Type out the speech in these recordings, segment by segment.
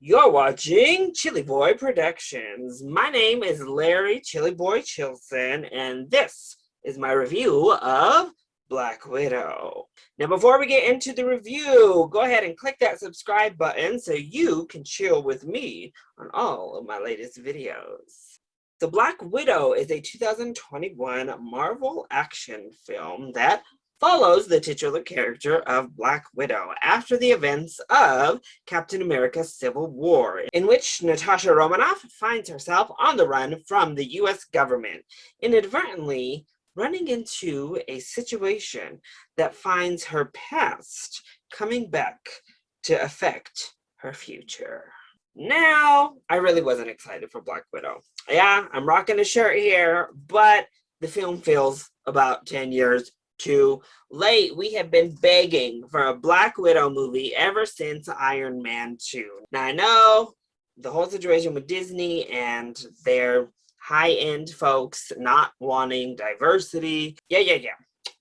You're watching ChillyBoy Productions. My name is Larry ChillyBoy Chilson, and this is my review of Black Widow. Now, before we get into the review, go ahead and click that subscribe button so you can chill with me on all of my latest videos. So Black Widow is a 2021 Marvel action film that follows the titular character of Black Widow after the events of Captain America's Civil War, in which Natasha Romanoff finds herself on the run from the US government, inadvertently running into a situation that finds her past coming back to affect her future. Now, I really wasn't excited for Black Widow. Yeah, I'm rocking a shirt here, but the film feels about 10 years too late. We have been begging for a Black Widow movie ever since Iron Man 2. Now, I know the whole situation with Disney and their high-end folks not wanting diversity. Yeah.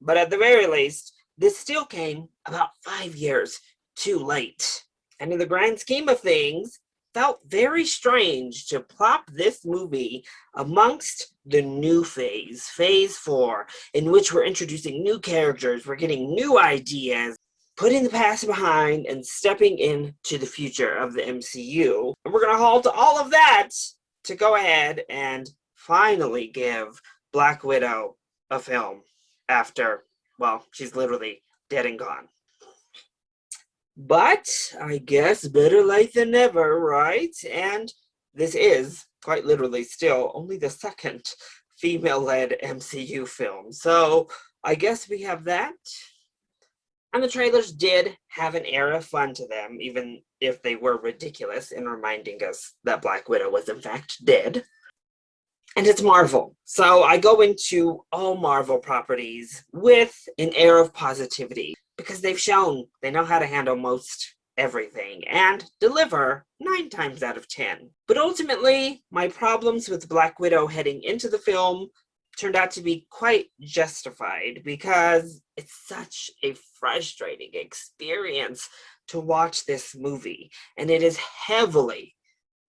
But at the very least, this still came about 5 years too late. And in the grand scheme of things, felt very strange to plop this movie amongst the new phase 4, in which we're introducing new characters, we're getting new ideas, putting the past behind and stepping into the future of the MCU. And we're going to halt all of that to go ahead and finally give Black Widow a film after, well, she's literally dead and gone. But I guess better late than never, right? And this is, quite literally still, only the second female-led MCU film. So I guess we have that. And the trailers did have an air of fun to them, even if they were ridiculous in reminding us that Black Widow was in fact dead. And it's Marvel. So I go into all Marvel properties with an air of positivity, because they've shown they know how to handle most everything and deliver 9 times out of 10. But ultimately, my problems with Black Widow heading into the film turned out to be quite justified, because it's such a frustrating experience to watch this movie. And it is heavily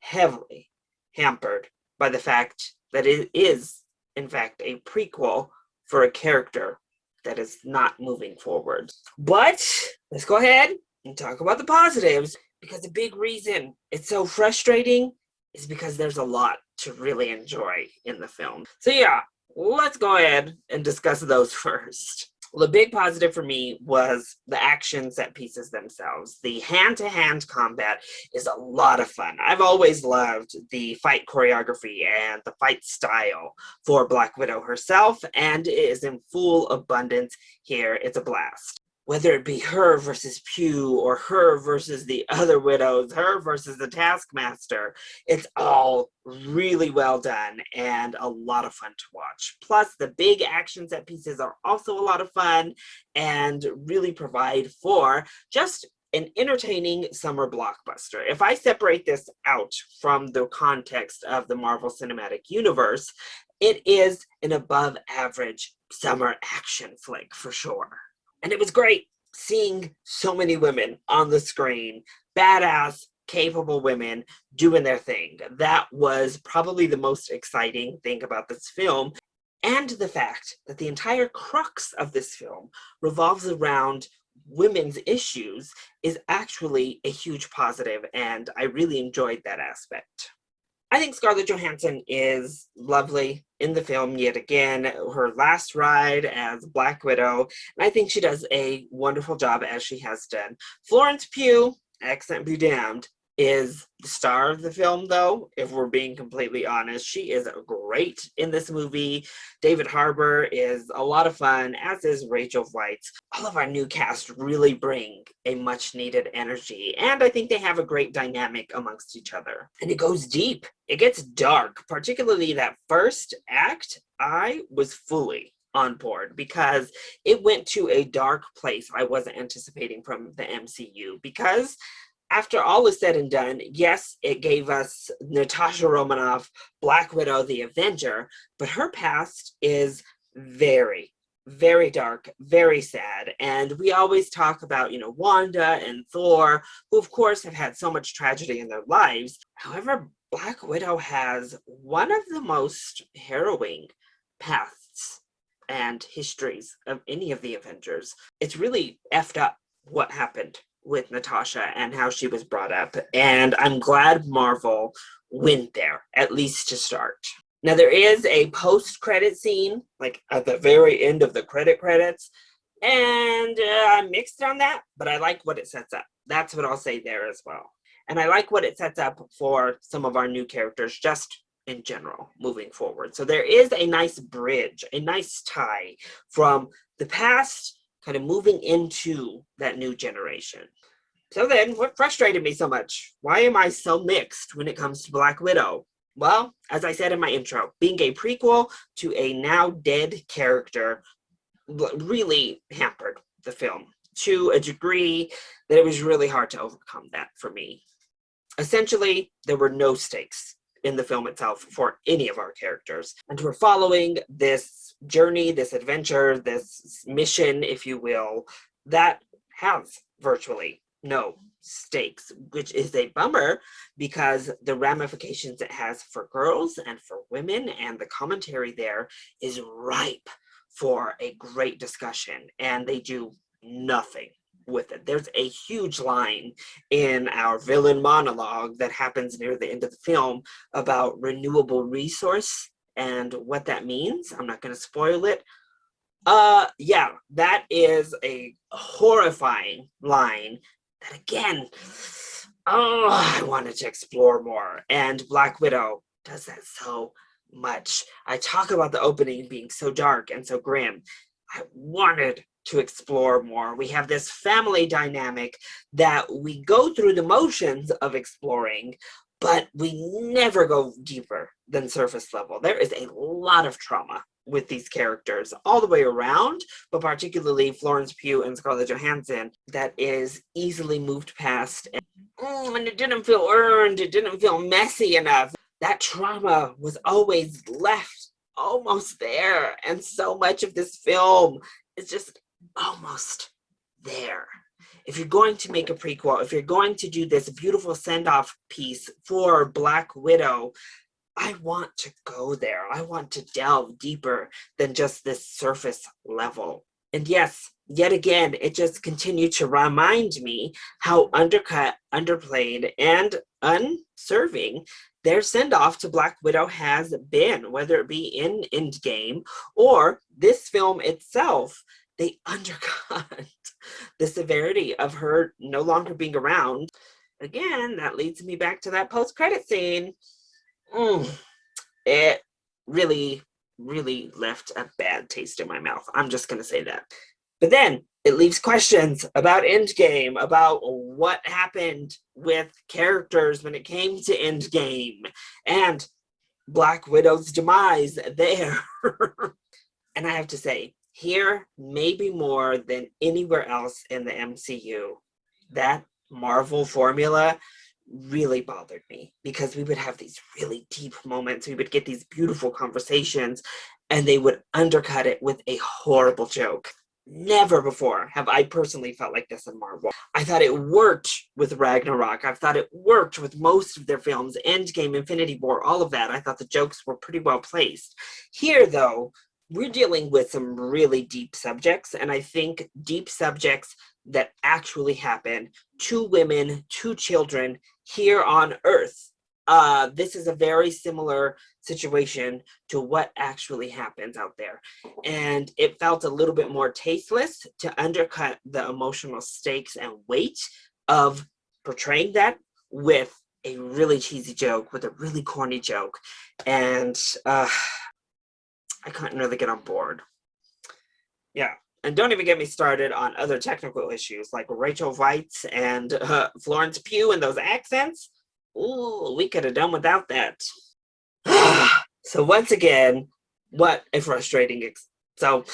hampered by the fact that it is, in fact, a prequel for a character that is not moving forward. But let's go ahead and talk about the positives, because the big reason it's so frustrating is because there's a lot to really enjoy in the film. So yeah, let's go ahead and discuss those first. Well, the big positive for me was the action set pieces themselves. The hand-to-hand combat is a lot of fun. I've always loved the fight choreography and the fight style for Black Widow herself, and it is in full abundance here. It's a blast. Whether it be her versus Pew, or her versus the other widows, her versus the Taskmaster, it's all really well done and a lot of fun to watch. Plus, the big action set pieces are also a lot of fun and really provide for just an entertaining summer blockbuster. If I separate this out from the context of the Marvel Cinematic Universe, it is an above average summer action flick for sure. And it was great seeing so many women on the screen, badass, capable women doing their thing. That was probably the most exciting thing about this film. And the fact that the entire crux of this film revolves around women's issues is actually a huge positive, and I really enjoyed that aspect. I think Scarlett Johansson is lovely in the film yet again, her last ride as Black Widow, and I think she does a wonderful job as she has done. Florence Pugh, accent be damned, is the star of the film, though, if we're being completely honest. She is great in this movie. David Harbour is a lot of fun, as is Rachel Weisz. All of our new cast really bring a much-needed energy, and I think they have a great dynamic amongst each other. And it goes deep. It gets dark, particularly that first act. I was fully on board because it went to a dark place I wasn't anticipating from the MCU, because after all is said and done, yes, it gave us Natasha Romanoff, Black Widow, the Avenger, but her past is very, very dark, very sad. And we always talk about, Wanda and Thor, who of course have had so much tragedy in their lives. However, Black Widow has one of the most harrowing pasts and histories of any of the Avengers. It's really effed up what happened with Natasha and how she was brought up. And I'm glad Marvel went there, at least to start. Now, there is a post-credit scene, like at the very end of the credits, and I'm mixed on that, but I like what it sets up. That's what I'll say there as well. And I like what it sets up for some of our new characters, just in general, moving forward. So there is a nice bridge, a nice tie from the past kind of moving into that new generation. So then, what frustrated me so much? Why am I so mixed when it comes to Black Widow? Well, as I said in my intro, being a prequel to a now dead character really hampered the film to a degree that it was really hard to overcome that for me. Essentially, there were no stakes in the film itself for any of our characters. And we're following this journey, this adventure, this mission, if you will, that has virtually no stakes, which is a bummer because the ramifications it has for girls and for women and the commentary there is ripe for a great discussion, and they do nothing with it. There's a huge line in our villain monologue that happens near the end of the film about renewable resource and what that means. I'm not going to spoil it. Yeah, that is a horrifying line that, again, I wanted to explore more. And Black Widow does that so much. I talk about the opening being so dark and so grim. I wanted to explore more. We have this family dynamic that we go through the motions of exploring, but we never go deeper than surface level. There is a lot of trauma with these characters all the way around, but particularly Florence Pugh and Scarlett Johansson, that is easily moved past. And it didn't feel earned. It didn't feel messy enough. That trauma was always left almost there. And so much of this film is just almost there. If you're going to make a prequel, if you're going to do this beautiful send-off piece for Black Widow, I want to go there. I want to delve deeper than just this surface level. And yes, yet again, it just continued to remind me how undercut, underplayed, and unserving their send-off to Black Widow has been, whether it be in Endgame or this film itself. They undercut the severity of her no longer being around. Again, that leads me back to that post-credit scene. It really, really left a bad taste in my mouth. I'm just going to say that. But then it leaves questions about Endgame, about what happened with characters when it came to Endgame, and Black Widow's demise there. And I have to say, here, maybe more than anywhere else in the MCU, that Marvel formula really bothered me because we would have these really deep moments. We would get these beautiful conversations, and they would undercut it with a horrible joke. Never before have I personally felt like this in Marvel. I thought it worked with Ragnarok. I thought it worked with most of their films, Endgame, Infinity War, all of that. I thought the jokes were pretty well placed. Here, though, we're dealing with some really deep subjects, and I think deep subjects that actually happen to women, to children here on Earth. This is a very similar situation to what actually happens out there. And it felt a little bit more tasteless to undercut the emotional stakes and weight of portraying that with a really cheesy joke, with a really corny joke. And I couldn't really get on board. Yeah. And don't even get me started on other technical issues like Rachel Weisz and Florence Pugh and those accents. Ooh, we could have done without that. So once again, what a frustrating so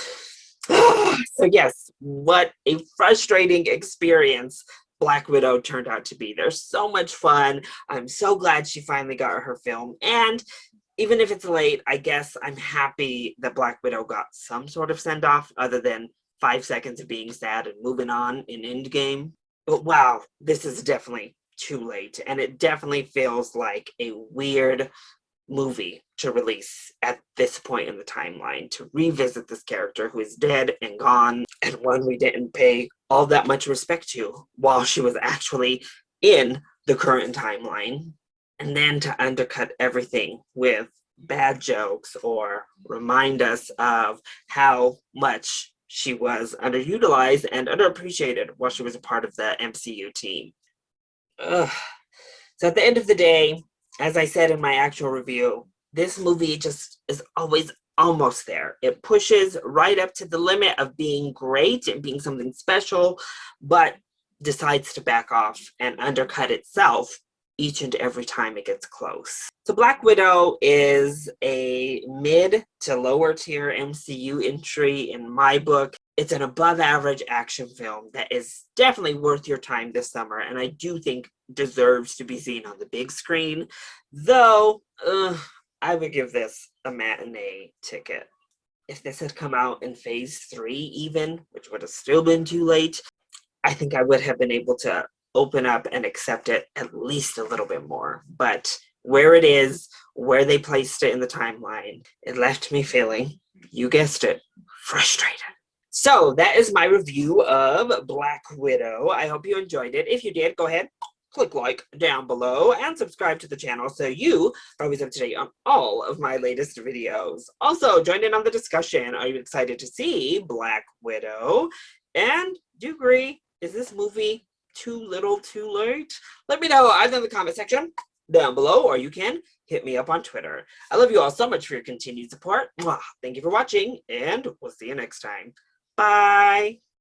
yes, what a frustrating experience Black Widow turned out to be. There's so much fun. I'm so glad she finally got her film. And even if it's late, I guess I'm happy that Black Widow got some sort of send off other than 5 seconds of being sad and moving on in Endgame. But wow, this is definitely too late. And it definitely feels like a weird movie to release at this point in the timeline to revisit this character who is dead and gone and one we didn't pay all that much respect to while she was actually in the current timeline, and then to undercut everything with bad jokes or remind us of how much she was underutilized and underappreciated while she was a part of the MCU team. Ugh. So at the end of the day, as I said in my actual review, this movie just is always almost there. It pushes right up to the limit of being great and being something special, but decides to back off and undercut itself each and every time it gets close. So Black Widow is a mid to lower tier MCU entry in my book. It's an above average action film that is definitely worth your time this summer, and I do think deserves to be seen on the big screen, though I would give this a matinee ticket. If this had come out in phase 3 even, which would have still been too late, I think I would have been able to open up and accept it at least a little bit more. But where it is, where they placed it in the timeline, it left me feeling, you guessed it, frustrated. So that is my review of Black Widow. I hope you enjoyed it. If you did, go ahead, click like down below and subscribe to the channel so you are always up to date on all of my latest videos. Also, join in on the discussion. Are you excited to see Black Widow? And do you agree? Is this movie too little too late? Let me know either in the comment section down below, or you can hit me up on Twitter. I love you all so much for your continued support. Thank you for watching, and we'll see you next time. Bye.